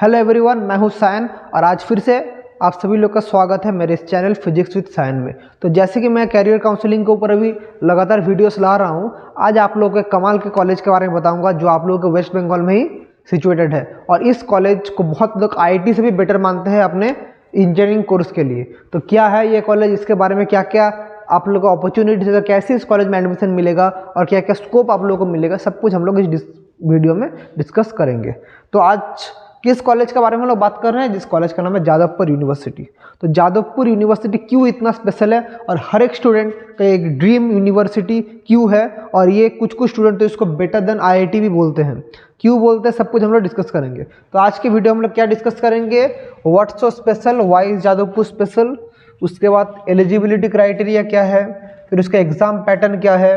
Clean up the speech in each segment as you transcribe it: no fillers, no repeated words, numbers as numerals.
Hello everyone, मैं हूं सायन और आज फिर से आप सभी लोग का स्वागत है मेरे इस चैनल फिजिक्स विद सायन में। तो जैसे कि मैं कैरियर काउंसलिंग के ऊपर अभी लगातार वीडियोस ला रहा हूं, आज आप लोगों के कमाल के कॉलेज के बारे में बताऊंगा जो आप लोगों के वेस्ट बंगाल में ही सिचुएटेड है। और इस कॉलेज को बहुत लोग आईआईटी से भी बेटर मानते हैं अपने इंजीनियरिंग कोर्स के लिए। तो क्या है ये कॉलेज, इसके बारे में क्या क्या आप लोगों को अपॉर्चुनिटीज है, कैसे इस कॉलेज में एडमिशन मिलेगा और क्या क्या स्कोप आप लोगों को मिलेगा, सब कुछ हम लोग इस वीडियो में डिस्कस करेंगे। तो आज किस कॉलेज के बारे में हम लोग बात कर रहे हैं, जिस कॉलेज का नाम है जादवपुर यूनिवर्सिटी। तो जादवपुर यूनिवर्सिटी क्यों इतना स्पेशल है और हर एक स्टूडेंट का एक ड्रीम यूनिवर्सिटी क्यों है, और ये कुछ स्टूडेंट तो इसको बेटर देन आईआईटी भी बोलते हैं, क्यों बोलते हैं, सब कुछ हम लोग डिस्कस करेंगे। तो आज की वीडियो हम लोग क्या डिस्कस करेंगे, what's so special, why is Jadavpur special, उसके बाद एलिजिबिलिटी क्राइटेरिया क्या है, फिर उसका एग्जाम पैटर्न क्या है,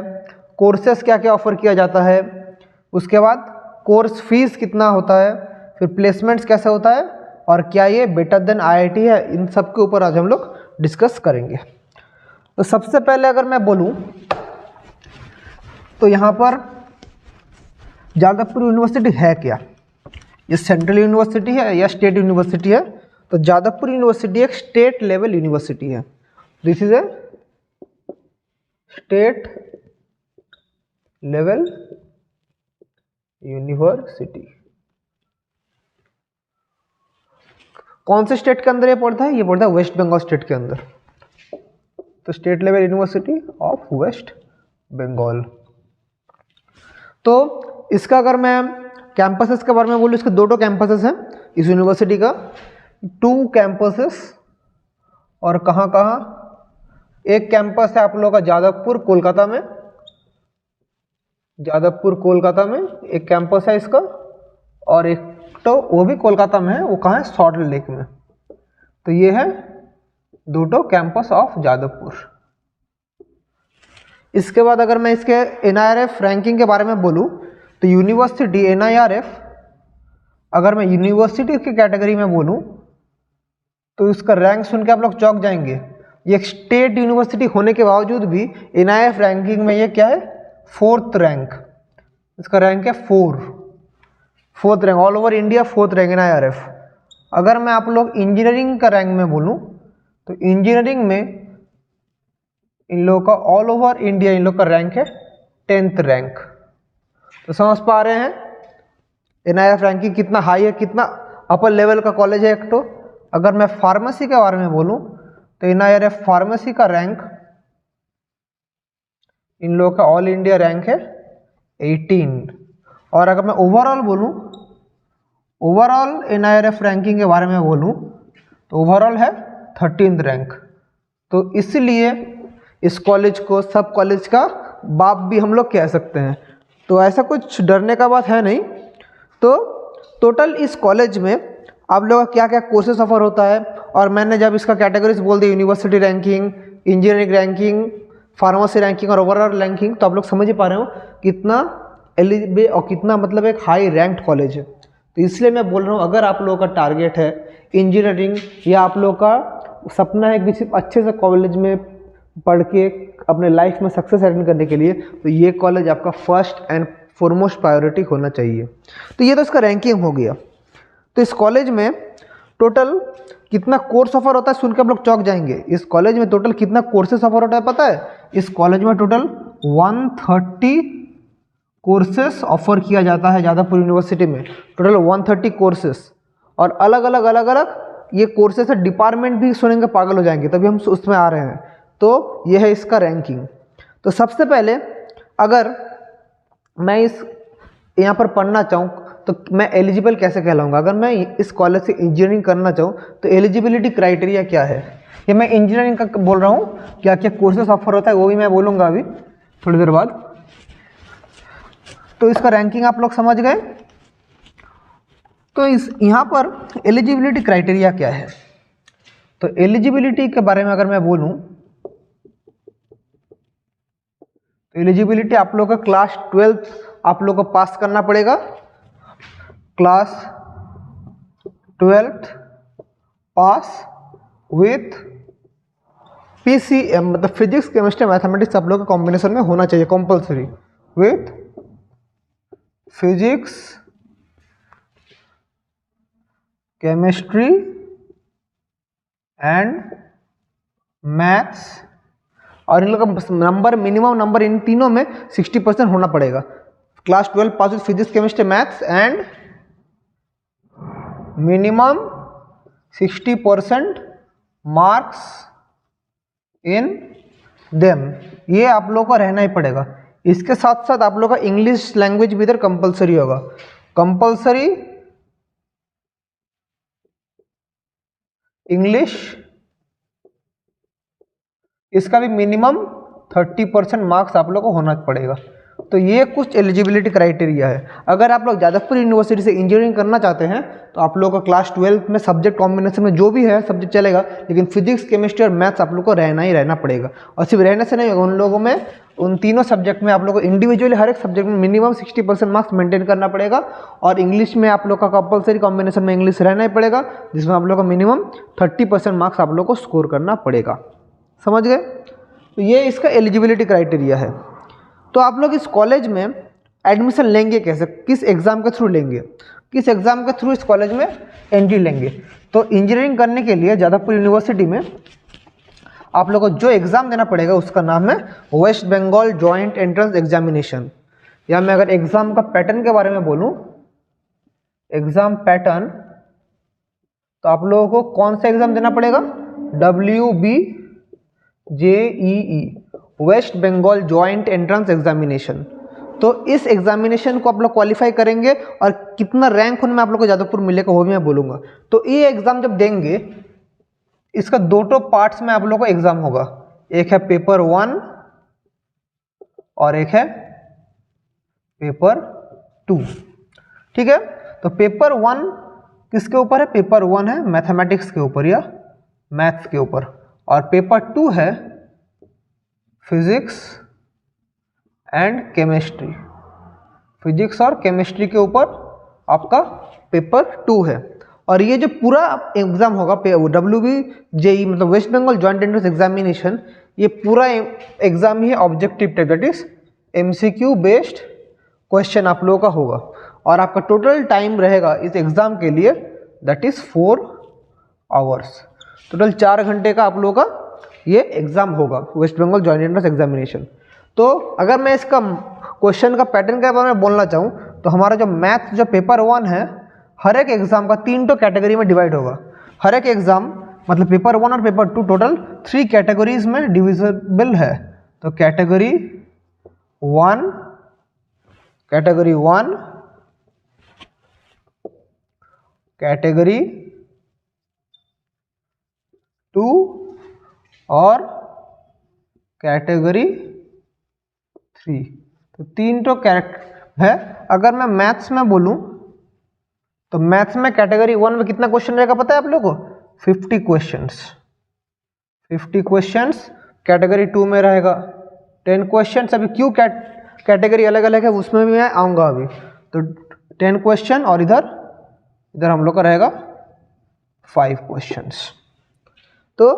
कोर्सेस क्या क्या ऑफर किया जाता है, उसके बाद कोर्स फीस कितना होता है, फिर प्लेसमेंट्स कैसे होता है और क्या ये बेटर देन आईआईटी है, इन सब के ऊपर आज हम लोग डिस्कस करेंगे। तो सबसे पहले अगर मैं बोलूं तो यहाँ पर जादवपुर यूनिवर्सिटी है क्या, ये सेंट्रल यूनिवर्सिटी है या स्टेट यूनिवर्सिटी है। तो जादवपुर यूनिवर्सिटी एक स्टेट लेवल यूनिवर्सिटी है। This is a state level university. कौन से स्टेट के अंदर ये पड़ता है, ये पड़ता है वेस्ट बंगाल स्टेट के अंदर। तो state level university of West Bengal. तो इसका अगर मैं कैंपसेस के बारे में बोलूँ, इसके दो कैंपसेस हैं इस यूनिवर्सिटी का, 2 कैंपसेस। और कहाँ कहाँ, एक कैंपस है आप लोगों का जादवपुर कोलकाता में, जादवपुर कोलकाता में एक कैंपस है इसका, और एक तो वो भी कोलकाता में है, वो कहाँ है, सॉल्ट लेक में। तो ये है दो कैंपस ऑफ जादवपुर। इसके बाद अगर मैं इसके एनआईआरएफ रैंकिंग के बारे में बोलूँ तो यूनिवर्सिटी एनआईआरएफ, अगर मैं यूनिवर्सिटी की कैटेगरी में बोलूँ तो इसका रैंक सुन के आप लोग चौंक जाएंगे। ये एक स्टेट यूनिवर्सिटी होने के बावजूद भी एनआईआरएफ रैंकिंग में ये क्या है, 4th रैंक। इसका रैंक है 4th rank, all over India 4th rank NIRF. अगर मैं आप लोग इंजीनियरिंग का रैंक में बोलूं तो इंजीनियरिंग में इन लोगों का ऑल ओवर इंडिया इन लोग का रैंक है 10th रैंक। तो समझ पा रहे हैं एनआईआरएफ रैंकिंग कितना हाई है, कितना अपर लेवल का कॉलेज है एक। तो अगर मैं फार्मेसी के बारे में बोलूं तो एनआईआरएफ फार्मेसी का रैंक इन लोगों का ऑल इंडिया रैंक है 18। और अगर मैं ओवरऑल बोलूं, ओवरऑल एनआईआरएफ रैंकिंग के बारे में बोलूं तो ओवरऑल है 13th रैंक। तो इसलिए इस कॉलेज को सब कॉलेज का बाप भी हम लोग कह सकते हैं। तो ऐसा कुछ डरने का बात है नहीं। तो टोटल इस कॉलेज में आप लोगों का क्या क्या कोर्सेस ऑफर होता है, और मैंने जब इसका कैटेगरीज बोल दी, university ranking, engineering ranking, pharmacy ranking और ओवरऑल रैंकिंग, तो आप लोग समझ ही पा रहे हो कितना एलिजिबल और कितना मतलब एक हाई रैंक्ड कॉलेज है। तो इसलिए मैं बोल रहा हूँ, अगर आप लोगों का टारगेट है इंजीनियरिंग या आप लोगों का सपना है किसी अच्छे से कॉलेज में पढ़ के अपने लाइफ में सक्सेस अटेन करने के लिए, तो ये कॉलेज आपका फर्स्ट एंड फॉरमोस्ट प्रायोरिटी होना चाहिए। तो ये तो इसका रैंकिंग हो गया। तो इस कॉलेज में टोटल कितना कोर्स ऑफर होता है सुन के आप लोग चौंक जाएंगे। इस कॉलेज में टोटल कितना कोर्सेस ऑफर होता है पता है, इस कॉलेज में टोटल 130 कोर्सेस ऑफर किया जाता है जादवपुर यूनिवर्सिटी में, टोटल 130 कोर्सेस। और अलग अलग ये कोर्सेस है, डिपार्टमेंट भी सुनेंगे पागल हो जाएंगे, तभी हम उसमें आ रहे हैं। तो ये है इसका रैंकिंग। तो सबसे पहले अगर मैं इस यहाँ पर पढ़ना चाहूँ तो मैं एलिजिबल कैसे कहलाऊंगा। अगर मैं इस कॉलेज से इंजीनियरिंग करना चाहूँ तो एलिजिबिलिटी क्राइटेरिया क्या है, ये मैं इंजीनियरिंग का बोल रहा हूँ, क्या क्या कोर्सेस ऑफर होता है वो भी मैं बोलूँगा अभी थोड़ी देर बाद। तो इसका रैंकिंग आप लोग समझ गए। तो इस यहाँ पर एलिजिबिलिटी क्राइटेरिया क्या है, तो एलिजिबिलिटी के बारे में अगर मैं बोलूँ तो एलिजिबिलिटी आप लोग का क्लास 12th आप लोग को पास करना पड़ेगा, class 12th pass with PCM, मतलब फिजिक्स केमिस्ट्री मैथमेटिक्स आप लोग का कॉम्बिनेशन में होना चाहिए compulsory, with physics chemistry and maths, और इन लोग का नंबर मिनिमम नंबर इन तीनों में 60% होना पड़ेगा। Class 12 pass with physics chemistry maths and minimum 60% marks in them, ये आप लोगों को रहना ही पड़ेगा। इसके साथ साथ आप लोगों का इंग्लिश लैंग्वेज भी इधर कंपलसरी होगा, कंपलसरी इंग्लिश, इसका भी मिनिमम 30% मार्क्स आप लोग को होना पड़ेगा। तो ये कुछ एलिजिबिलिटी क्राइटेरिया है। अगर आप लोग जादवपुर यूनिवर्सिटी से इंजीनियरिंग करना चाहते हैं तो आप लोग का क्लास 12 में सब्जेक्ट कॉम्बिनेशन में जो भी है सब्जेक्ट चलेगा, लेकिन फिजिक्स केमिस्ट्री और मैथ्स आप लोग को रहना ही रहना पड़ेगा। और सिर्फ रहने से नहीं होगा, उन लोगों में उन तीनों सब्जेक्ट में आप लोग को इंडिविजुअली हर एक सब्जेक्ट में मिनिमम 60% मार्क्स मेंटेन करना पड़ेगा। और इंग्लिश में आप लोग का कंपलसरी कॉम्बिनेशन में इंग्लिश रहना ही पड़ेगा, जिसमें आप लोग को मिनिमम 30% मार्क्स आप लोग को स्कोर करना पड़ेगा। समझ गए? तो ये इसका एलिजिबिलिटी क्राइटेरिया है। तो आप लोग इस कॉलेज में एडमिशन लेंगे कैसे, किस एग्ज़ाम के थ्रू लेंगे, किस एग्ज़ाम के थ्रू इस कॉलेज में एंट्री लेंगे? तो इंजीनियरिंग करने के लिए जादवपुर यूनिवर्सिटी में आप लोग को जो एग्ज़ाम देना पड़ेगा उसका नाम है West Bengal joint entrance examination. या मैं अगर एग्ज़ाम का पैटर्न के बारे में बोलूँ, एग्ज़ाम पैटर्न, तो आप लोगों को कौन सा एग्ज़ाम देना पड़ेगा? WBJEE, West Bengal joint entrance examination. तो इस एग्जामिनेशन को आप लोग क्वालिफाई करेंगे और कितना रैंक उनमें आप लोग को जादवपुर मिलेगा वो भी मैं बोलूँगा। तो ये एग्ज़ाम जब देंगे, इसका दो पार्ट्स में आप लोग को एग्ज़ाम होगा, एक है पेपर 1 और एक है पेपर 2। ठीक है? तो पेपर 1 किसके ऊपर है? पेपर 1 है मैथमेटिक्स के ऊपर या मैथ्स के ऊपर, और पेपर 2 है फिजिक्स एंड केमिस्ट्री। फिजिक्स और केमिस्ट्री के ऊपर आपका पेपर 2 है। और ये जो पूरा एग्जाम होगा WBJEE मतलब West Bengal joint entrance examination, ये पूरा एग्जाम ही objective type, that is MCQ based question आप लोगों का होगा। और आपका टोटल टाइम रहेगा इस एग्जाम के लिए, दैट इज 4 आवर्स। टोटल 4 घंटे का आप लोगों का ये एग्जाम होगा, West Bengal joint entrance examination. तो अगर मैं इसका क्वेश्चन का पैटर्न के बारे में बोलना चाहूँ तो हमारा जो मैथ जो पेपर 1 है, हर एक एग्जाम का 3 कैटेगरी में डिवाइड होगा। हर एक एग्जाम मतलब पेपर 1 और पेपर 2 टोटल 3 कैटेगरीज में डिविजिबल है। तो कैटेगरी 1, कैटेगरी 1, कैटेगरी 2 और कैटेगरी 3। तो 3 तो कैरेक्टर है। अगर मैं मैथ्स में बोलूं तो मैथ्स में कैटेगरी 1 में कितना क्वेश्चन रहेगा पता है आप लोगों को? 50 क्वेश्चंस। 50 क्वेश्चंस। कैटेगरी 2 में रहेगा 10 क्वेश्चंस। अभी क्यों कैटेगरी अलग अलग है उसमें भी मैं आऊँगा अभी। तो 10 क्वेश्चन और इधर हम लोग का रहेगा 5 क्वेश्चंस। तो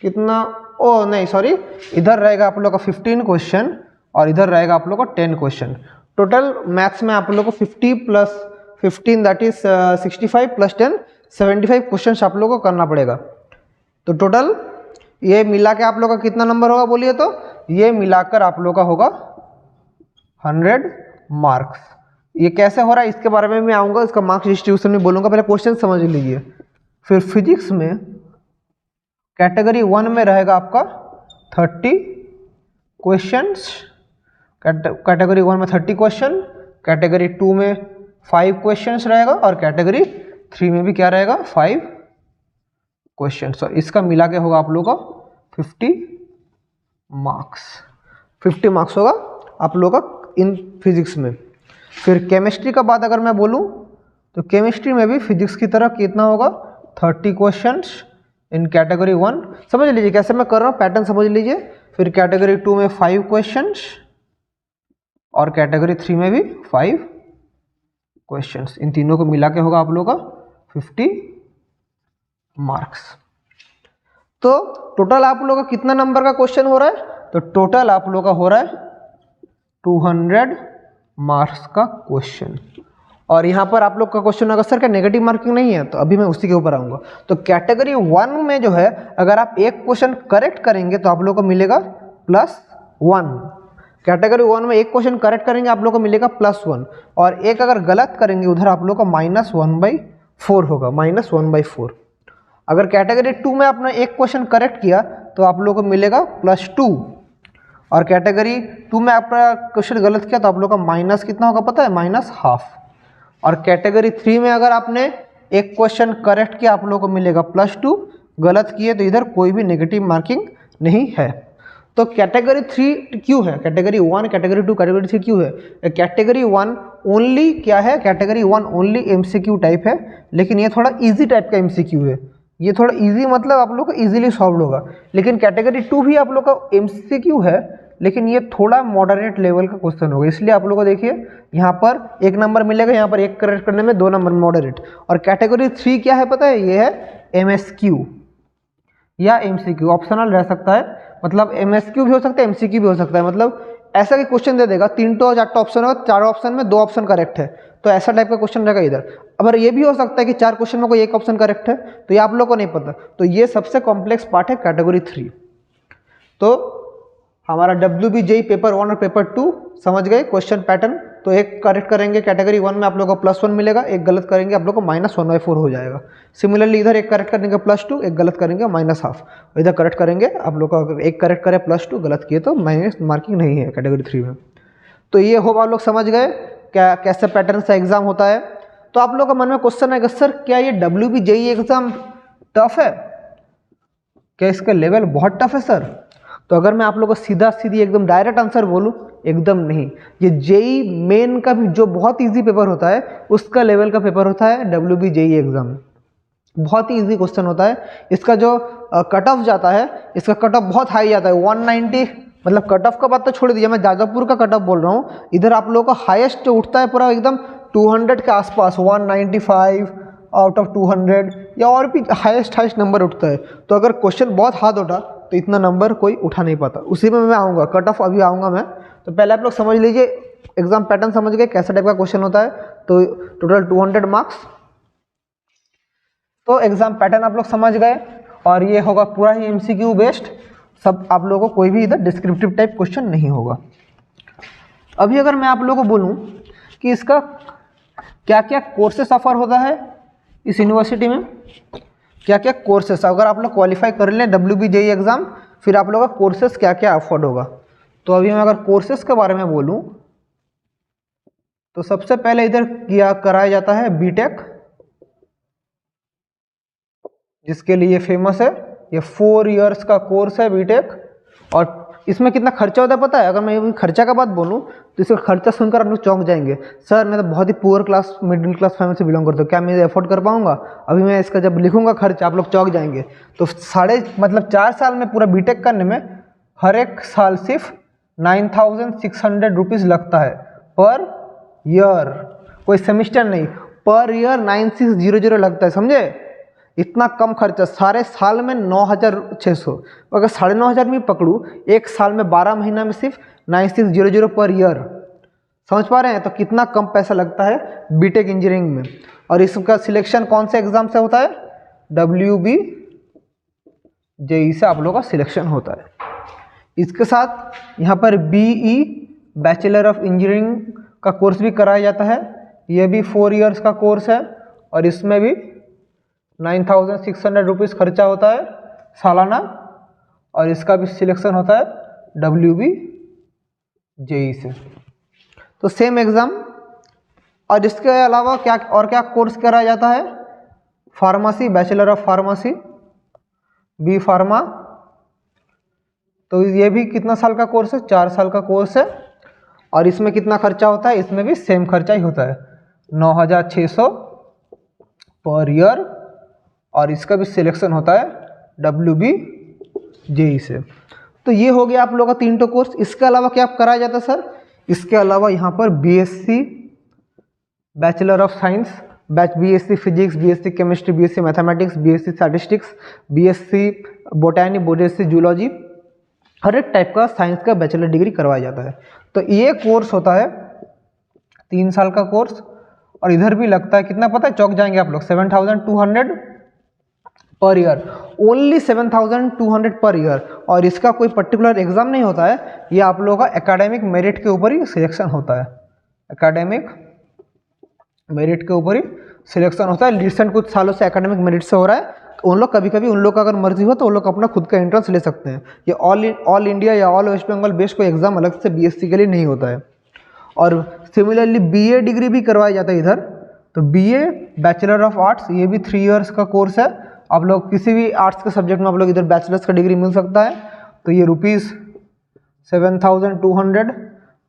कितना, ओ नहीं सॉरी, इधर रहेगा आप लोग का 15 क्वेश्चन और इधर रहेगा आप लोग का 10 क्वेश्चन। टोटल मैथ्स में आप लोग को 50 plus 15 that is 65 plus 10 75 question आप लोग को करना पड़ेगा। तो टोटल ये मिला के आप लोग का कितना नंबर होगा बोलिए? तो ये मिलाकर आप लोग का होगा 100 मार्क्स। ये कैसे हो रहा है इसके बारे में मैं आऊँगा, इसका मार्क्स डिस्ट्रीब्यूशन में बोलूँगा, पहले क्वेश्चन समझ लीजिए। फिर फिजिक्स में कैटेगरी 1 में रहेगा आपका 30 क्वेश्चंस, कैटेगरी 1 में 30 क्वेश्चन, कैटेगरी 2 में 5 क्वेश्चंस रहेगा और कैटेगरी 3 में भी क्या रहेगा? 5 क्वेश्चंस। और इसका मिला के होगा आप लोगों का 50 मार्क्स। 50 मार्क्स होगा आप लोगों का इन फिजिक्स में। फिर केमिस्ट्री का बात अगर मैं बोलूँ तो केमिस्ट्री में भी फिजिक्स की तरह कितना होगा? 30 क्वेश्चंस इन कैटेगरी 1। समझ लीजिए कैसे मैं कर रहा हूँ, पैटर्न समझ लीजिए। फिर कैटेगरी 2 में 5 क्वेश्चंस और कैटेगरी 3 में भी 5 क्वेश्चंस। इन तीनों को मिला के होगा आप लोगों का 50 मार्क्स। तो टोटल आप लोगों का कितना नंबर का क्वेश्चन हो रहा है? तो टोटल आप लोगों का हो रहा है 200 मार्क्स का क्वेश्चन। और यहाँ पर आप लोग का क्वेश्चन अगर सर क्या नेगेटिव मार्किंग नहीं है, तो अभी मैं उसी के ऊपर आऊँगा। तो कैटेगरी 1 में जो है अगर आप एक क्वेश्चन करेक्ट करेंगे तो आप लोग को मिलेगा +1। कैटेगरी 1 में एक क्वेश्चन करेक्ट करेंगे आप लोग को मिलेगा +1, और एक अगर गलत करेंगे उधर आप लोग का -1/4 होगा, -1/4। अगर कैटेगरी 2 में आपने एक क्वेश्चन करेक्ट किया तो आप लोग को मिलेगा +2, और कैटेगरी 2 में आपका क्वेश्चन गलत किया तो आप लोग का माइनस कितना होगा पता है, -1/2। और कैटेगरी 3 में अगर आपने एक क्वेश्चन करेक्ट किया आप लोग को मिलेगा +2, गलत किए तो इधर कोई भी नेगेटिव मार्किंग नहीं है। तो कैटेगरी 3 क्यों है, कैटेगरी 1, कैटेगरी 2, कैटेगरी 3 क्यों है? कैटेगरी 1 ओनली क्या है, कैटेगरी 1 ओनली MCQ टाइप है, लेकिन ये थोड़ा इजी टाइप का MCQ है। ये थोड़ा इजी मतलब आप लोग को इजीली सॉल्व होगा। लेकिन कैटेगरी 2 भी आप लोग का MCQ है, लेकिन ये थोड़ा मॉडरेट लेवल का क्वेश्चन होगा, इसलिए आप लोग को देखिए यहाँ पर 1 नंबर मिलेगा, यहाँ पर एक करेक्ट करने में 2 नंबर मॉडरेट। और कैटेगरी 3 क्या है पता है, ये है MSQ या MCQ, ऑप्शनल रह सकता है, मतलब MSQ भी हो सकता है MCQ भी हो सकता है। मतलब ऐसा कि क्वेश्चन दे देगा 3 तो 4 ऑप्शन होगा, 4 ऑप्शन में 2 ऑप्शन करेक्ट है, तो ऐसा टाइप का क्वेश्चन रहेगा इधर। अब ये भी हो सकता है कि 4 क्वेश्चन में कोई एक ऑप्शन करेक्ट है, तो ये आप लोग को नहीं पता। तो ये सबसे कॉम्प्लेक्स पार्ट है कैटेगरी 3। तो हमारा WBJEE पेपर 1 और पेपर 2 समझ गए क्वेश्चन पैटर्न। तो एक करेक्ट करेंगे कैटेगरी 1 में आप लोग को +1 मिलेगा, एक गलत करेंगे आप लोग को -1/4 हो जाएगा। सिमिलरली इधर एक करेक्ट करेंगे +2, एक गलत करेंगे -1/2, इधर करेक्ट करेंगे आप लोग का, एक करेक्ट करे +2, गलत किए तो माइनस मार्किंग नहीं है कैटेगरी 3 में। तो ये होप आप लोग समझ गए क्या कैसे पैटर्न से एग्जाम होता है। तो आप लोग का मन में क्वेश्चन आएगा सर क्या ये WBJEE एग्जाम टफ है, क्या इसका लेवल बहुत टफ है सर? तो अगर मैं आप लोगों को सीधा सीधी एकदम डायरेक्ट आंसर बोलूं, एकदम नहीं। ये JEE मेन का भी जो बहुत इजी पेपर होता है उसका लेवल का पेपर होता है WBJEE एग्जाम। बहुत ही इजी क्वेश्चन होता है। इसका जो कट ऑफ जाता है, इसका कट ऑफ बहुत हाई जाता है 190, मतलब कट ऑफ का बात तो छोड़ दीजिए, मैं जाजापुर का कट ऑफ बोल रहा हूँ। इधर आप लोगों का हाईएस्ट उठता है पूरा एकदम 200 के आसपास, 195 आउट ऑफ 200 या और भी हाईएस्ट नंबर उठता है। तो अगर क्वेश्चन बहुत हार्ड होता तो इतना नंबर कोई उठा नहीं पाता। उसी में मैं आऊँगा, कट ऑफ अभी आऊँगा मैं। तो पहले आप लोग समझ लीजिए एग्जाम पैटर्न समझ गए कैसा टाइप का क्वेश्चन होता है। तो टोटल 200 मार्क्स, तो एग्जाम पैटर्न आप लोग समझ गए, और ये होगा पूरा ही MCQ बेस्ड, सब आप लोगों को कोई भी इधर डिस्क्रिप्टिव टाइप क्वेश्चन नहीं होगा। अभी अगर मैं आप लोगों को बोलूँ कि इसका क्या क्या कोर्सेस ऑफर होता है इस यूनिवर्सिटी में, क्या क्या कोर्सेस, अगर आप लोग क्वालिफाई कर लें WBJEE एग्ज़ाम, फिर आप लोगों का कोर्सेस क्या क्या अफोर्ड होगा। तो अभी मैं अगर कोर्सेस के बारे में बोलूं तो सबसे पहले इधर किया कराया जाता है BTech, जिसके लिए फेमस है। ये 4 इयर्स का कोर्स है BTech। और इसमें कितना खर्चा होता है पता है? अगर मैं खर्चा का बात बोलूँ तो इसका खर्चा सुनकर आप लोग चौंक जाएंगे, सर मैं तो बहुत ही poor class middle class family से बिलोंग करता हूँ, क्या मैं अफोर्ड कर पाऊंगा? अभी मैं इसका जब लिखूंगा खर्चा आप लोग चौंक जाएंगे। तो 4 साल में पूरा BTech करने में हर एक साल सिर्फ 9,600 रुपीज़ लगता है पर ईयर, कोई सेमिस्टर नहीं, पर ईयर 9600 लगता है, समझे? इतना कम खर्चा, सारे साल में 9,600, अगर 9,500 में पकड़ूँ, एक साल में 12 महीना में सिर्फ 9600 पर ईयर। समझ पा रहे हैं? तो कितना कम पैसा लगता है BTech इंजीनियरिंग में। और इसका सिलेक्शन कौन से एग्जाम से होता है? WBJEE से आप लोगों का सिलेक्शन होता है। इसके साथ यहाँ पर BE बैचलर ऑफ इंजीनियरिंग का कोर्स भी कराया जाता है। यह भी 4 इयर्स का कोर्स है और इसमें भी 9,600 रुपीज़ खर्चा होता है सालाना, और इसका भी सिलेक्शन होता है WBJEE से। तो सेम एग्ज़ाम। और इसके अलावा क्या और क्या कोर्स कराया जाता है? Pharmacy, bachelor of pharmacy, B pharma. तो ये भी कितना साल का कोर्स है? 4 साल का कोर्स है। और इसमें कितना खर्चा होता है? इसमें भी सेम खर्चा ही होता है 9,600 पर ईयर, और इसका भी सिलेक्शन होता है WBJEE से। तो ये हो गया आप लोगों का 3 कोर्स। इसके अलावा क्या कराया जाता है सर? इसके अलावा यहाँ पर BSc bachelor of science, BSc physics, BSc chemistry, BSc mathematics, BSc statistics, BSc botany, BSc zoology, हर एक टाइप का साइंस का बैचलर डिग्री करवाया जाता है। तो ये कोर्स होता है 3 साल का कोर्स, और इधर भी लगता है कितना पता है, चौक जाएंगे आप लोग, 7200 per year, only 7200 per year. और इसका कोई पर्टिकुलर एग्जाम नहीं होता है, ये आप लोगों का एकेडमिक मेरिट के ऊपर ही सिलेक्शन होता है, एकेडमिक मेरिट के ऊपर ही सिलेक्शन होता है। रिसेंट कुछ सालों से एकेडमिक मेरिट से हो रहा है, उन लोग कभी कभी उन लोग का अगर मर्जी हो तो उन लोग अपना खुद का एंट्रेंस ले सकते हैं। ये ऑल इंडिया या ऑल वेस्ट बंगाल बेस्ड कोई एग्जाम अलग से बीएससी के लिए नहीं होता है। और सिमिलरली बीए डिग्री भी करवाया जाता है इधर। तो बीए बैचलर ऑफ आर्ट्स, ये भी 3 इयर्स का कोर्स है। आप लोग किसी भी आर्ट्स के सब्जेक्ट में आप लोग इधर बैचलर्स का डिग्री मिल सकता है। तो ये ₹7200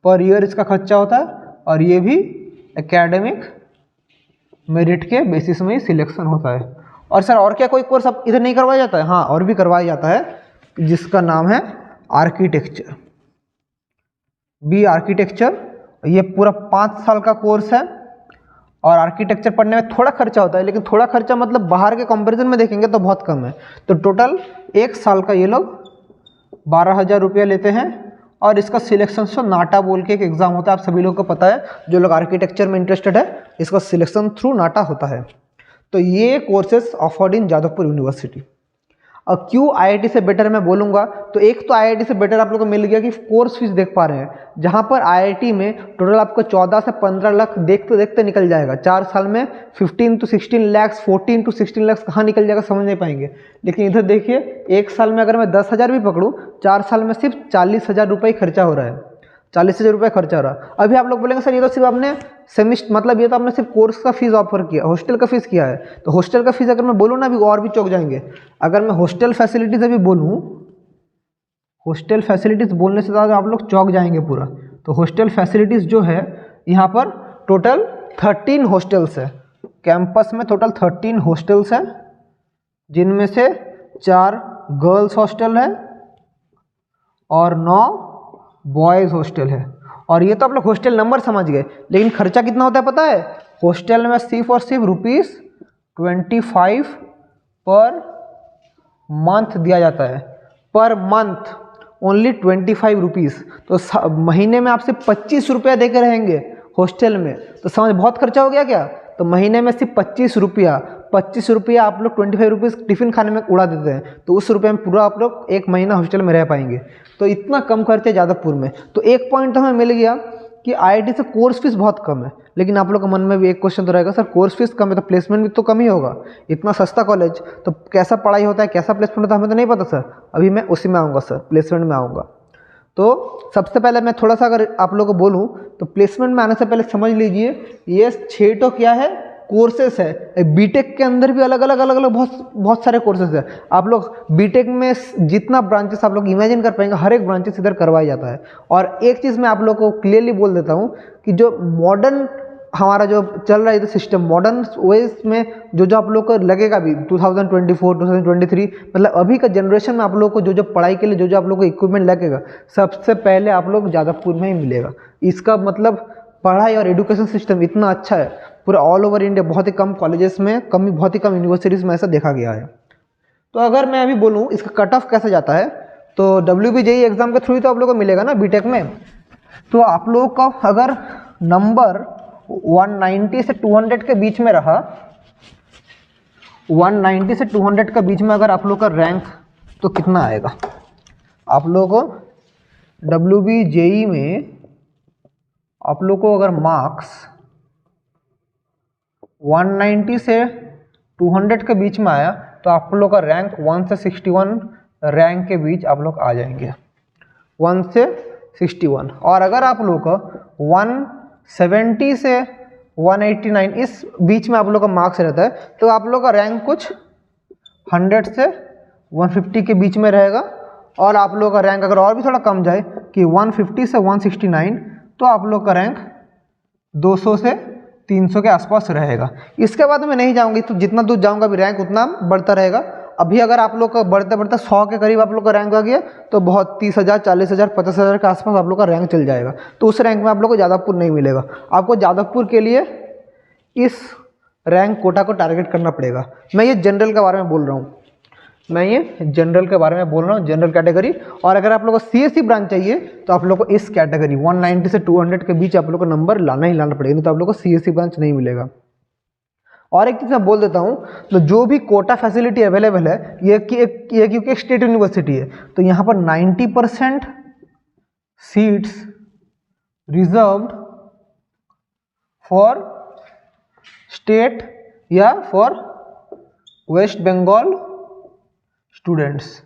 पर ईयर इसका खर्चा होता है, और ये भी एकेडमिक मेरिट के बेसिस में ही सिलेक्शन होता है। और सर और क्या कोई कोर्स अब इधर नहीं करवाया जाता है? हाँ, और भी करवाया जाता है, जिसका नाम है आर्किटेक्चर, बी आर्किटेक्चर। ये पूरा 5 साल का कोर्स है, और आर्किटेक्चर पढ़ने में थोड़ा खर्चा होता है, लेकिन थोड़ा खर्चा मतलब बाहर के कंपैरिजन में देखेंगे तो बहुत कम है। तो टोटल 1 साल का ये लोग 12,000 रुपया लेते हैं। और इसका सिलेक्शन तो नाटा बोल के एक एग्ज़ाम होता है, आप सभी लोगों को पता है, जो लोग आर्किटेक्चर में इंटरेस्टेड है, इसका सिलेक्शन थ्रू नाटा होता है। तो ये courses offered in Jadavpur university. और क्यों आईआईटी से बेटर मैं बोलूँगा, तो एक तो आईआईटी से बेटर आप लोगों को मिल गया कि कोर्स फीस देख पा रहे हैं, जहाँ पर आईआईटी में टोटल आपको 14 से 15 लाख देखते देखते निकल जाएगा। 4 साल में 15 to 16 लाख, 14 to 16 लाख कहाँ निकल जाएगा समझ नहीं पाएंगे। लेकिन इधर देखिए, 1 साल में अगर मैं 10,000 भी पकड़ूँ, 4 साल में सिर्फ 40,000 रुपये खर्चा हो रहा है, 40,000 रुपये खर्चा हो रहा है। अभी आप लोग बोलेंगे सर ये तो सिर्फ आपने सेमिस्टर, मतलब ये तो आपने सिर्फ कोर्स का फीस ऑफर किया, हॉस्टल का फीस किया है। तो हॉस्टल का फीस अगर मैं बोलूँ ना, अभी और भी चौक जाएंगे। अगर मैं हॉस्टल फैसिलिटीज़ अभी बोलूँ, हॉस्टल फैसिलिटीज़ बोलने से ज़्यादा आप लोग चौक जाएंगे पूरा। तो हॉस्टल फैसिलिटीज़ जो है, यहाँ पर टोटल 13 हॉस्टल्स है कैंपस में, टोटल 13 हॉस्टल्स हैं, जिनमें से 4 गर्ल्स हॉस्टल है और 9 बॉयज़ हॉस्टल है। और ये तो आप लोग हॉस्टल नंबर समझ गए, लेकिन खर्चा कितना होता है पता है? हॉस्टल में सिर्फ और सिर्फ ₹25 पर मंथ दिया जाता है, पर मंथ ओनली ₹25। तो महीने में आप सिर्फ 25 रुपया दे के रहेंगे हॉस्टल में, तो समझ बहुत खर्चा हो गया क्या? तो महीने में सिर्फ 25 रुपया आप लोग 25 रुपीज़ टिफ़िन खाने में उड़ा देते हैं, तो उस रुपये में पूरा आप लोग 1 महीना हॉस्टल में रह पाएंगे। तो इतना कम खर्चा जादवपुर में। तो एक पॉइंट तो हमें मिल गया कि आईआईटी से कोर्स फीस बहुत कम है। लेकिन आप लोग के मन में भी एक क्वेश्चन तो रहेगा, सर कोर्स फीस कम है तो प्लेसमेंट भी तो कम ही होगा, इतना सस्ता कॉलेज, तो कैसा पढ़ाई होता है, कैसा प्लेसमेंट होता है, हमें तो नहीं पता सर। अभी मैं उसी में आऊँगा सर, प्लेसमेंट में आऊँगा। तो सबसे पहले मैं थोड़ा सा अगर आप लोगों को बोलूँ, तो प्लेसमेंट में आने से पहले समझ लीजिए, ये 6 तो क्या है कोर्सेस है। बीटेक के अंदर भी अलग अलग बहुत सारे कोर्सेज है। आप लोग बीटेक में जितना ब्रांचेस आप लोग इमेजिन कर पाएंगे, हर एक ब्रांचेस इधर करवाया जाता है। और एक चीज़ मैं आप लोग को क्लियरली बोल देता हूँ कि जो मॉडर्न हमारा जो चल रहा है सिस्टम, मॉडर्न वेज में जो आप लोग को लगेगा भी 2024 2023, मतलब अभी का जनरेशन में आप लोग को जो पढ़ाई के लिए जो आप लोग को इक्विपमेंट लगेगा, सबसे पहले आप लोग जादवपुर में ही मिलेगा। इसका मतलब पढ़ाई और एजुकेशन सिस्टम इतना अच्छा है पूरा ऑल ओवर इंडिया, बहुत ही कम कॉलेजेस में, बहुत ही कम यूनिवर्सिटीज़ में ऐसा देखा गया है। तो अगर मैं अभी बोलूँ इसका कट ऑफ कैसे जाता है, तो WBJE एग्ज़ाम के थ्रू ही तो आप लोगों को मिलेगा ना बीटेक में। तो आप लोगों का अगर नंबर 190 से 200 के बीच में रहा, 190 से 200 के बीच में अगर आप लोग का रैंक, तो कितना आएगा आप लोगों को WBJE में? आप लोग को अगर मार्क्स 190 से 200 के बीच में आया, तो आप लोग का रैंक 1 से 61 रैंक के बीच आप लोग आ जाएंगे, 1 से 61। और अगर आप लोग का 170 से 189 इस बीच में आप लोग का मार्क्स रहता है, तो आप लोग का रैंक कुछ 100 से 150 के बीच में रहेगा। और आप लोग का रैंक अगर और भी थोड़ा कम जाए कि 150 से 169, तो आप लोग का रैंक 200 से 300 के आसपास रहेगा। इसके बाद मैं नहीं जाऊंगी, तो जितना दूर जाऊंगा भी रैंक उतना बढ़ता रहेगा। अभी अगर आप लोग का बढ़ते बढ़ते 100 के करीब आप लोग का रैंक आ गया, तो बहुत 30,000 40,000 50,000 के आसपास आप लोग का रैंक चल जाएगा। तो उस रैंक में आप लोग को जादवपुर नहीं मिलेगा। आपको जादवपुर के लिए इस रैंक कोटा को टारगेट करना पड़ेगा। मैं ये जनरल के बारे में बोल रहा हूँ। मैं ये जनरल के बारे में बोल रहा हूँ, जनरल कैटेगरी। और अगर आप लोगों को सीएससी ब्रांच चाहिए तो आप लोगों को इस कैटेगरी 190 से 200 के बीच आप लोगों को नंबर लाना ही लाना पड़ेगा, नहीं तो आप लोगों को सीएससी ब्रांच नहीं मिलेगा। और एक चीज़ मैं बोल देता हूँ, तो जो भी कोटा फैसिलिटी अवेलेबल है ये क्योंकि एक स्टेट यूनिवर्सिटी है, तो यहाँ पर 90% सीट्स रिजर्व्ड फॉर स्टेट या फॉर वेस्ट बंगाल स्टूडेंट्स,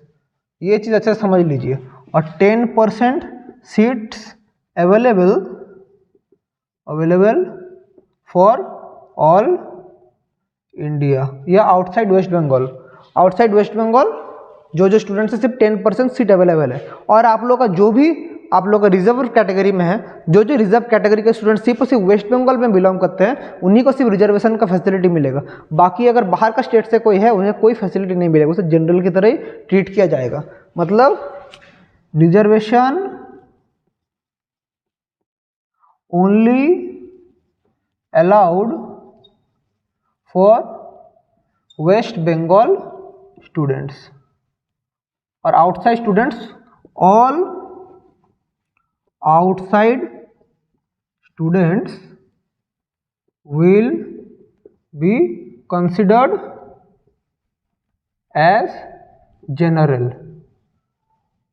ये चीज़ अच्छे से समझ लीजिए। और 10% seats available for all India या आउटसाइड वेस्ट बंगाल। आउटसाइड वेस्ट बंगाल जो स्टूडेंट्स है सिर्फ 10% सीट अवेलेबल है। और आप लोग का जो भी आप लोग का रिजर्व कैटेगरी में है, जो रिजर्व कैटेगरी के स्टूडेंट सिर्फ वेस्ट बंगाल में बिलोंग करते हैं, उन्हीं को सिर्फ रिजर्वेशन का फैसिलिटी मिलेगा। बाकी अगर बाहर का स्टेट से कोई है उन्हें कोई फैसिलिटी नहीं मिलेगा, उसे जनरल की तरह ही ट्रीट किया जाएगा। मतलब reservation only allowed for West Bengal students और outside students, all outside students will be considered as general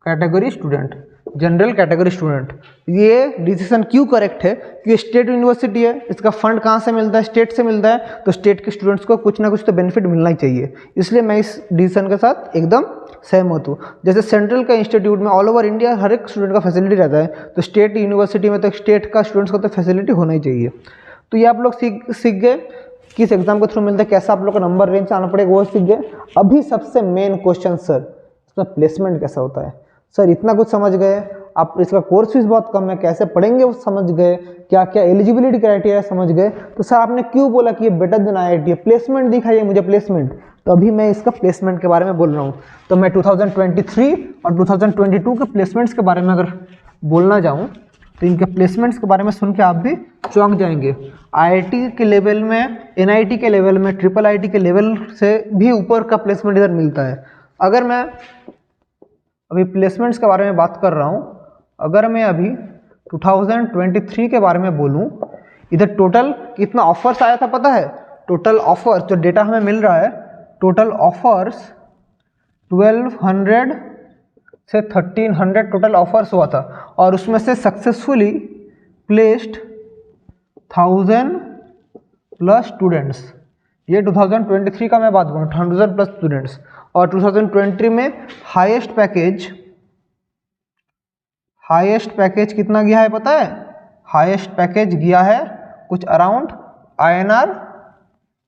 category student, general category student. ये डिसीजन क्यों करेक्ट है? कि स्टेट यूनिवर्सिटी है, इसका फंड कहाँ से मिलता है? स्टेट से मिलता है, तो स्टेट के स्टूडेंट्स को कुछ ना कुछ तो बेनिफिट मिलना ही चाहिए। इसलिए मैं इस डिसीजन के साथ एकदम सहमत हूँ। जैसे सेंट्रल का इंस्टीट्यूट में ऑल ओवर इंडिया हर एक स्टूडेंट का फैसिलिटी रहता है, तो स्टेट यूनिवर्सिटी में तो स्टेट का स्टूडेंट्स को तो फैसिलिटी होना ही चाहिए। तो ये आप लोग सीख गए किस एग्जाम के थ्रू मिलता है, कैसा आप लोग का नंबर रेंज आना पड़ेगा, वो सीख गए। अभी सबसे मेन क्वेश्चन सर, इसमें प्लेसमेंट कैसा होता है? सर इतना कुछ समझ गए आप, इसका कोर्स फीस बहुत कम है, कैसे पढ़ेंगे वो समझ गए, क्या क्या एलिजिबिलिटी क्राइटेरिया समझ गए, तो सर आपने क्यों बोला कि ये बेटर देन आईआईटी है? प्लेसमेंट दिखाइए मुझे प्लेसमेंट। तो अभी मैं इसका प्लेसमेंट के बारे में बोल रहा हूँ। तो मैं 2023 और 2022 के प्लेसमेंट्स के बारे में अगर बोलना जाऊँ तो इनके प्लेसमेंट्स के बारे में सुन के आप भी चौंक जाएंगे। आईआईटी के लेवल में, एनआईटी के लेवल में, ट्रिपल आईटी के लेवल से भी ऊपर का प्लेसमेंट इधर मिलता है। अगर मैं अभी प्लेसमेंट्स के बारे में बात कर रहा हूँ, अगर मैं अभी 2023 के बारे में बोलूँ, इधर टोटल कितना ऑफर्स आया था पता है? टोटल ऑफर्स जो डेटा हमें मिल रहा है, टोटल ऑफर्स 1200 से 1300 टोटल ऑफर्स हुआ था, और उसमें से सक्सेसफुली प्लेस्ड 1000+ स्टूडेंट्स। ये 2023 का मैं बात करूँ, 1000+ स्टूडेंट्स। और 2020 में हाईएस्ट पैकेज कितना गया है पता है? हाईएस्ट पैकेज गया है कुछ around INR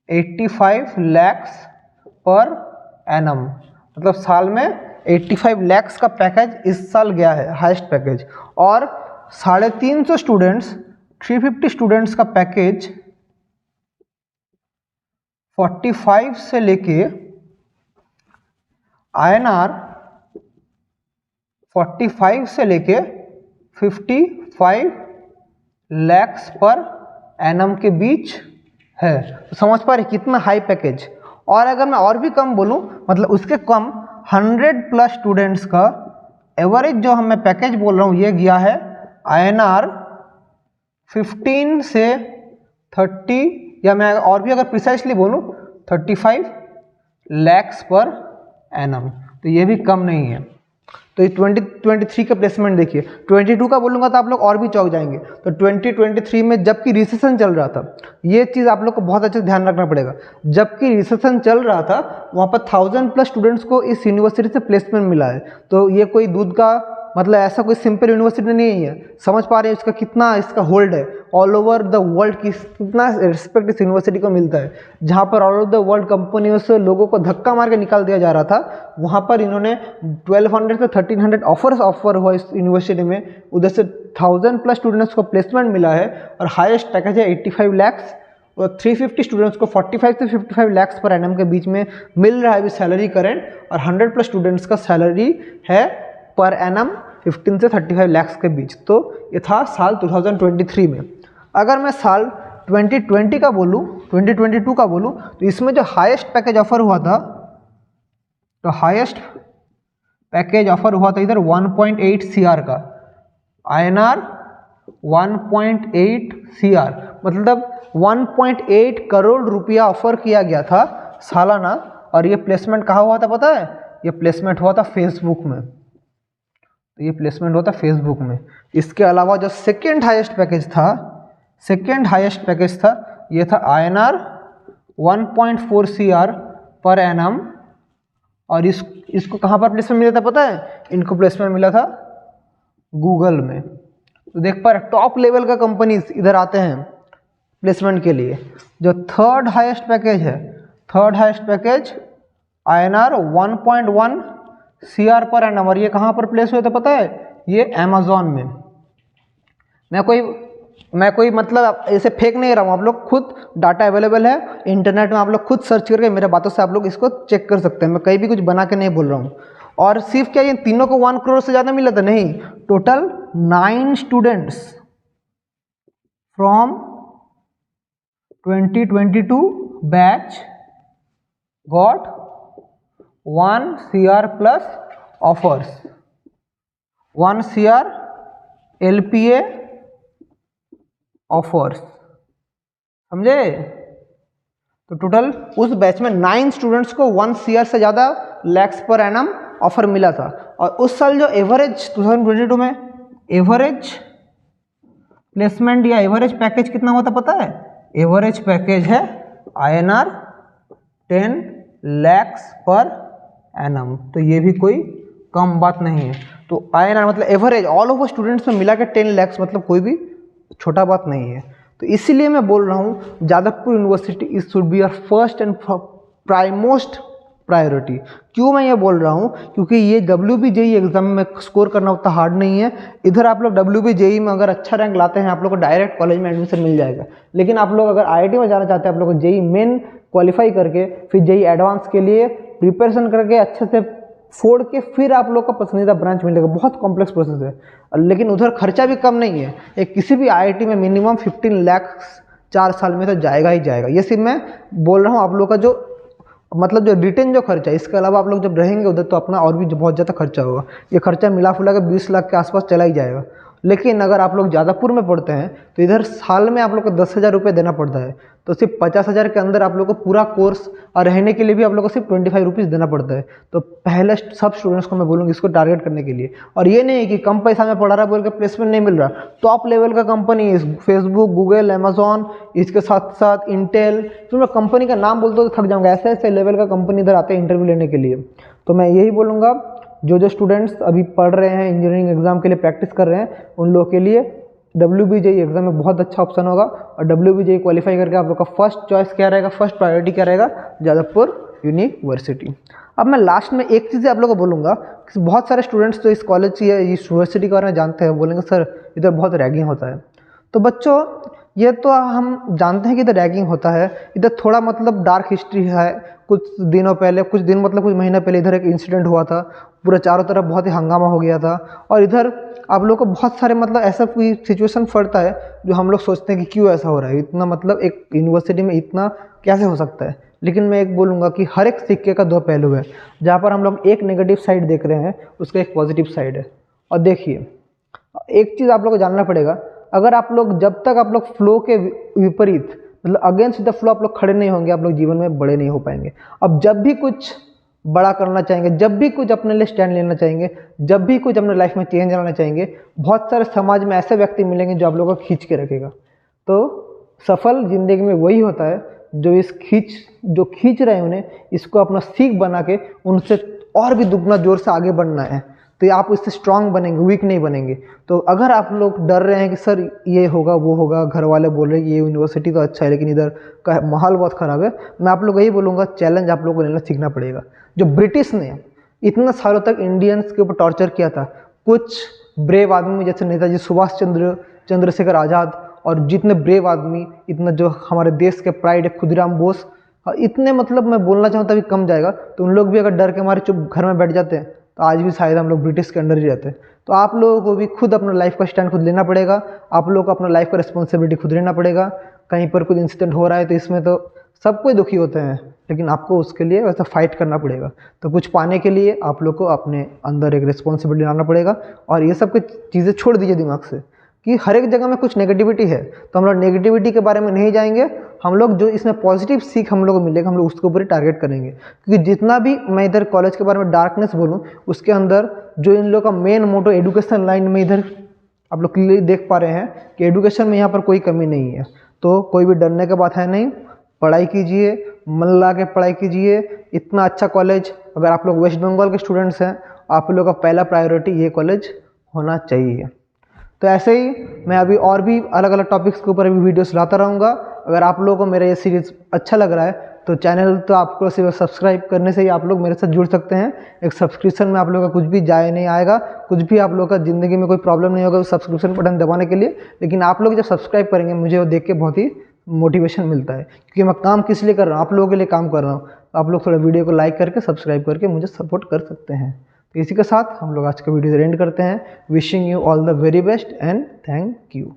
85 lakhs per annum, मतलब साल में 85 lakhs का पैकेज इस साल गया है, हाईएस्ट पैकेज। और 350 स्टूडेंट्स, 350 स्टूडेंट्स का पैकेज 45 से लेके INR 45 से लेके 55 lakhs पर एनम के बीच है। तो समझ पा रहे कितना हाई पैकेज। और अगर मैं और भी कम बोलूं, मतलब उसके कम 100+ स्टूडेंट्स का एवरेज जो मैं पैकेज बोल रहा हूँ, ये गया है INR 15 से 30, या मैं और भी अगर प्रिसाइसली बोलूँ 35 lakhs पर एनम। तो ये भी कम नहीं है। तो ये 2023 का प्लेसमेंट देखिए। 22 का बोलूँगा तो आप लोग और भी चौंक जाएंगे। तो 2023 में जबकि रिसेशन चल रहा था, ये चीज़ आप लोग को बहुत अच्छे से ध्यान रखना पड़ेगा। जबकि रिसेशन चल रहा था, वहाँ पर 1000+ स्टूडेंट्स को इस यूनिवर्सिटी से प्लेसमेंट मिला है। तो ये कोई दूध का मतलब ऐसा कोई सिंपल यूनिवर्सिटी नहीं है। समझ पा रहे हैं इसका कितना इसका होल्ड है? ऑल ओवर द वर्ल्ड कितना रिस्पेक्ट इस यूनिवर्सिटी को मिलता है। जहाँ पर ऑल ओवर द वर्ल्ड कंपनियों से लोगों को धक्का मार के निकाल दिया जा रहा था, वहाँ पर इन्होंने 1200 से 1300 ऑफर हुआ इस यूनिवर्सिटी में। उधर से 1000+ स्टूडेंट्स को प्लेसमेंट मिला है, और हाईएस्ट पैकेज है 85 lakhs, और 350 स्टूडेंट्स को 45 से 55 lakhs पर एनम के बीच में मिल रहा है अभी सैलरी करंट। और 100+ स्टूडेंट्स का सैलरी है पर एनम 15 से 35 lakhs के बीच। तो ये था साल 2023 में। अगर मैं साल 2020 का बोलूँ, 2022 का बोलूँ, तो इसमें जो हाईएस्ट पैकेज ऑफर हुआ था तो हाईएस्ट पैकेज ऑफर हुआ था इधर 1.8 CR का, INR 1.8 CR, मतलब 1.8 करोड़ रुपया ऑफर किया गया था सालाना। और ये प्लेसमेंट कहाँ हुआ था पता है? ये प्लेसमेंट हुआ था फेसबुक में। तो ये प्लेसमेंट हुआ था फेसबुक में। इसके अलावा जो सेकेंड हाईएस्ट पैकेज था ये था INR 1.4 CR पर एनम। और इसको कहाँ पर प्लेसमेंट मिला था पता है? इनको प्लेसमेंट मिला था गूगल में। तो देख पा रहे टॉप लेवल का कंपनीज इधर आते हैं प्लेसमेंट के लिए। जो third highest package INR 1.1 CR per annum. और ये कहाँ पर प्लेस हुए थे पता है? ये अमेजोन में। मैं कोई मतलब ऐसे फेंक नहीं रहा हूँ, आप लोग खुद डाटा अवेलेबल है इंटरनेट में, आप लोग खुद सर्च करके मेरे बातों से आप लोग इसको चेक कर सकते हैं। मैं कहीं भी कुछ बना के नहीं बोल रहा हूँ। और सिर्फ क्या ये तीनों को 1 करोड़ से ज़्यादा मिला था? नहीं, total 9 students from 2022 batch got 1 CR plus offers, 1 CR LPA offers, समझे? तो टोटल उस बैच में 9 स्टूडेंट्स को 1 CR से ज़्यादा लैक्स पर एनम ऑफर मिला था। और उस साल जो एवरेज 2022 में एवरेज प्लेसमेंट या एवरेज पैकेज कितना हुआ था पता है? एवरेज पैकेज है INR 10 लैक्स पर एनम। तो ये भी कोई कम बात नहीं है। तो INR मतलब एवरेज ऑल ओवर स्टूडेंट्स में मिला के 10 लैक्स, मतलब कोई भी छोटा बात नहीं है। तो इसीलिए मैं बोल रहा हूँ Jadavpur university is should be your first and primost priority. क्यों मैं ये बोल रहा हूँ? क्योंकि ये WBJE एग्जाम में स्कोर करना उतना हार्ड नहीं है। इधर आप लोग WBJE में अगर अच्छा रैंक लाते हैं आप लोग को डायरेक्ट कॉलेज में एडमिशन मिल जाएगा। लेकिन आप लोग अगर IIT में जाना चाहते हैं, आप लोग को JEE मेन क्वालिफाई करके फिर JEE एडवांस के लिए प्रिपरेशन करके अच्छे से फोड़ के फिर आप लोग का पसंदीदा ब्रांच मिलेगा। बहुत कॉम्प्लेक्स प्रोसेस है, लेकिन उधर खर्चा भी कम नहीं है। एक किसी भी IIT में मिनिमम 15 लाख 4 साल में तो जाएगा ही जाएगा। ये सिर्फ मैं बोल रहा हूँ आप लोग का जो मतलब जो रिटेन जो खर्चा है, इसके अलावा आप लोग जब रहेंगे उधर तो अपना और भी बहुत ज़्यादा खर्चा होगा। ये खर्चा मिला फुला के 20 लाख के आसपास चला ही जाएगा। लेकिन अगर आप लोग जादवपुर में पढ़ते हैं तो इधर साल में आप लोग को 10,000 रुपये देना पड़ता है। तो सिर्फ 50,000 के अंदर आप लोग को पूरा कोर्स और रहने के लिए भी आप लोग को सिर्फ 25 रुपीज़ देना पड़ता है। तो पहले सब स्टूडेंट्स को मैं बोलूँगी इसको टारगेट करने के लिए। और ये नहीं कि कम पैसा में पढ़ा रहा बोल के प्लेसमेंट नहीं मिल रहा। टॉप लेवल का कंपनी फेसबुक, गूगल, अमेजॉन, इसके साथ साथ इंटेल, तो मैं कंपनी का नाम बोलते तो थक जाऊँगा। ऐसे ऐसे लेवल का कंपनी इधर आते हैं इंटरव्यू लेने के लिए। तो मैं यही बोलूँगा जो स्टूडेंट्स अभी पढ़ रहे हैं, इंजीनियरिंग एग्जाम के लिए प्रैक्टिस कर रहे हैं, उन लोगों के लिए WBJE एग्जाम में बहुत अच्छा ऑप्शन होगा। और WBJE क्वालिफाई करके आप लोग का फर्स्ट चॉइस क्या रहेगा, फर्स्ट प्रायोरिटी क्या रहेगा? जादवपुर यूनिवर्सिटी। अब मैं लास्ट में एक चीज़ आप लोगों को बोलूँगा कि बहुत सारे स्टूडेंट्स जो इस कॉलेज या इस यूनिवर्सिटी के बारे में जानते हैं बोलेंगे सर इधर बहुत रैगिंग होता है। तो बच्चों ये तो हम जानते हैं कि इधर रैगिंग होता है। इधर थोड़ा मतलब डार्क हिस्ट्री है। कुछ दिन मतलब कुछ महीना पहले इधर एक इंसिडेंट हुआ था, पूरा चारों तरफ बहुत ही हंगामा हो गया था। और इधर आप लोग को बहुत सारे मतलब ऐसा कोई सिचुएशन पड़ता है जो हम लोग सोचते हैं कि क्यों ऐसा हो रहा है, इतना मतलब एक यूनिवर्सिटी में इतना कैसे हो सकता है। लेकिन मैं एक बोलूँगा कि हर एक सिक्के का 2 पहलू है। जहाँ पर हम लोग एक नेगेटिव साइड देख रहे हैं उसका एक पॉजिटिव साइड है। और देखिए एक चीज़ आप लोग को जानना पड़ेगा, अगर आप लोग जब तक आप लोग फ्लो के विपरीत मतलब अगेंस्ट द फ्लो आप लोग खड़े नहीं होंगे, आप लोग जीवन में बड़े नहीं हो पाएंगे। अब जब भी कुछ बड़ा करना चाहेंगे, जब भी कुछ अपने लिए स्टैंड लेना चाहेंगे, जब भी कुछ अपने लाइफ में चेंज लाना चाहेंगे, बहुत सारे समाज में ऐसे व्यक्ति मिलेंगे जो आप लोगों को खींच के रखेगा। तो सफल जिंदगी में वही होता है जो जो खींच रहे हैं उन्हें, इसको अपना सीख बना के उनसे और भी दुगना जोर से आगे बढ़ना है। तो आप इससे स्ट्रांग बनेंगे, वीक नहीं बनेंगे। तो अगर आप लोग डर रहे हैं कि सर ये होगा वो होगा, घर वाले बोल रहे हैं कि ये यूनिवर्सिटी तो अच्छा है लेकिन इधर का माहौल बहुत ख़राब है, मैं आप लोग यही बोलूँगा चैलेंज आप लोगों को लेना सीखना पड़ेगा। जो ब्रिटिश ने इतना सालों तक इंडियंस के ऊपर टॉर्चर किया था, कुछ ब्रेव आदमी जैसे नेताजी सुभाष चंद्रशेखर आज़ाद और जितने ब्रेव आदमी, इतना जो हमारे देश के प्राइड है खुदीराम बोस, इतने मतलब मैं बोलना चाहूँ तभी कम जाएगा। तो उन लोग भी अगर डर के हमारे चुप घर में बैठ जाते हैं तो आज भी शायद हम लोग ब्रिटिश के अंडर ही रहते हैं। तो आप लोगों को भी खुद अपना लाइफ का स्टैंड खुद लेना पड़ेगा। आप लोगों को अपना लाइफ का रिस्पॉन्सिबिलिटी खुद लेना पड़ेगा। कहीं पर कुछ इंसिडेंट हो रहा है तो इसमें तो सब कोई दुखी होते हैं, लेकिन आपको उसके लिए वैसा फाइट करना पड़ेगा। तो कुछ पाने के लिए आप लोग को अपने अंदर एक रिस्पॉन्सिबिलिटी लाना पड़ेगा। और ये सब कुछ चीज़ें छोड़ दीजिए दिमाग से कि हर एक जगह में कुछ नेगेटिविटी है, तो हम लोग नेगेटिविटी के बारे में नहीं जाएंगे। हम लोग जो इसमें पॉजिटिव सीख हम लोग को मिलेगा, हम लोग उसके ऊपर ही टारगेट करेंगे। क्योंकि जितना भी मैं इधर कॉलेज के बारे में डार्कनेस बोलूँ, उसके अंदर जो इन लोग का मेन मोटो एजुकेशन लाइन में इधर आप लोग क्लियरली देख पा रहे हैं कि एजुकेशन में यहाँ पर कोई कमी नहीं है। तो कोई भी डरने की बात है नहीं, पढ़ाई कीजिए, मन लगा के पढ़ाई कीजिए। इतना अच्छा कॉलेज, अगर आप लोग वेस्ट बंगाल के स्टूडेंट्स हैं, आप लोग का पहला प्रायोरिटी ये कॉलेज होना चाहिए। तो ऐसे ही मैं अभी और भी अलग अलग टॉपिक्स के ऊपर अभी वीडियोस लाता रहूँगा। अगर आप लोगों को मेरा ये सीरीज़ अच्छा लग रहा है तो चैनल तो आपको सिर्फ सब्सक्राइब करने से ही आप लोग मेरे साथ जुड़ सकते हैं। एक सब्सक्रिप्शन में आप लोगों का कुछ भी जाए नहीं आएगा, कुछ भी आप लोगों का ज़िंदगी में कोई प्रॉब्लम नहीं होगा सब्सक्रिप्शन बटन दबाने के लिए। लेकिन आप लोग जब सब्सक्राइब करेंगे, मुझे वो देख के बहुत ही मोटिवेशन मिलता है, क्योंकि मैं काम किस लिए कर रहा हूँ, आप लोगों के लिए काम कर रहा हूँ। आप लोग थोड़ा वीडियो को लाइक करके सब्सक्राइब करके मुझे सपोर्ट कर सकते हैं। तो इसी के साथ हम लोग आज का वीडियो एंड करते हैं। Wishing you all the very best and thank you.